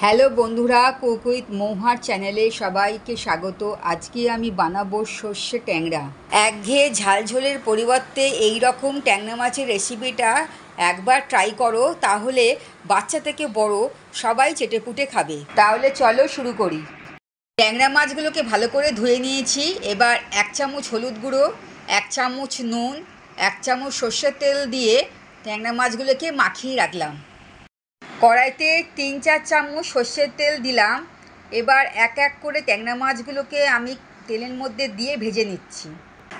Hello বন্ধুরা, cook with মৌহার চ্যানেলে সবাইকে স্বাগত। আজকে আমি বানাবো সর্ষে ট্যাংরা। একঘেয়ে ঝালঝোলের পরিবর্তে এই রকম ট্যাংরা মাছের রেসিপিটা একবার ট্রাই করো, তাহলে বাচ্চা থেকে বড় সবাই চেটেপুটে খাবে। তাহলে চলো শুরু করি। ট্যাংরা মাছগুলোকে ভালো করে ধুয়ে নিয়েছি। এবার 1 চামচ হলুদ গুঁড়ো, 1 চামচ নুন, 1 চামচ সর্ষের তেল দিয়ে ট্যাংরা মাছগুলোকে মাখিয়ে রাখলাম। কড়াইতে 3-4 চামচ সর্ষের তেল দিলাম। এবার এক এক করে ট্যাংরা মাছগুলোকে আমি তেলের মধ্যে দিয়ে ভেজে নিচ্ছি।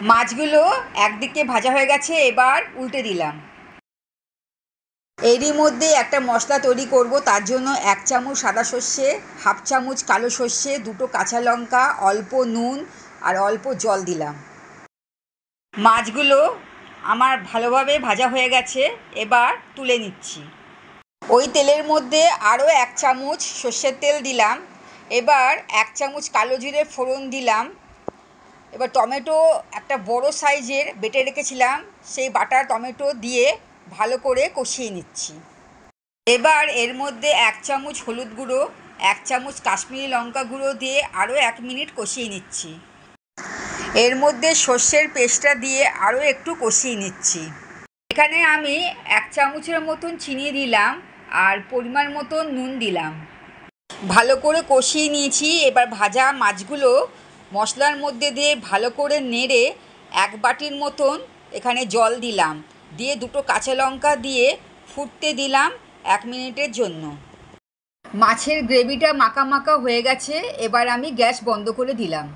মাছগুলো একদিকে ভাজা হয়ে গেছে, এবার উল্টে দিলাম। এরই মধ্যে একটা মশলা তৈরি করব। তার জন্য 1 চামচ সাদা সর্ষে, 1/2 চামচ কালো সর্ষে, 2টো কাঁচা লঙ্কা, অল্প নুন আর অল্প জল দিলাম। মাছগুলো আমার ভালোভাবে ভাজা হয়ে গেছে, এবার তুলে নিচ্ছি। ওই তেলের মধ্যে আরও 1 চামচ সর্ষের তেল দিলাম। এবার 1 চামচ কালো জিরে ফোড়ন দিলাম। এবার টমেটো একটা বড় সাইজের বেটে রেখেছিলাম, সেই বাটা টমেটো দিয়ে ভালো করে কষিয়ে নিচ্ছি। এবার এর মধ্যে 1 চামচ হলুদ গুঁড়ো, 1 চামচ কাশ্মীরি লঙ্কা গুঁড়ো দিয়ে আরও 1 মিনিট কষিয়ে নিচ্ছি। এর মধ্যে সর্ষের পেস্টটা দিয়ে আরও একটু কষিয়ে নিচ্ছি। এখানে আমি 1 চামচের মতন চিনি দিলাম আর পরিমাণ মতন নুন দিলাম। ভালো করে কষিয়ে নিয়েছি। এবার ভাজা মাছগুলো মশলার মধ্যে দিয়ে ভালো করে নেড়ে 1 বাটির মতন এখানে জল দিলাম, দিয়ে 2টো কাঁচা লঙ্কা দিয়ে ফুটতে দিলাম 1 মিনিটের জন্য। মাছের গ্রেভিটা মাখা মাখা হয়ে গেছে, এবার আমি গ্যাস বন্ধ করে দিলাম।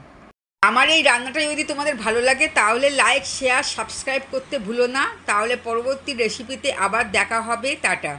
আমার এই রান্নাটা যদি তোমাদের ভালো লাগে তাহলে লাইক, শেয়ার, সাবস্ক্রাইব করতে ভুলো না। তাহলে পরবর্তী রেসিপিতে আবার দেখা হবে। টাটা।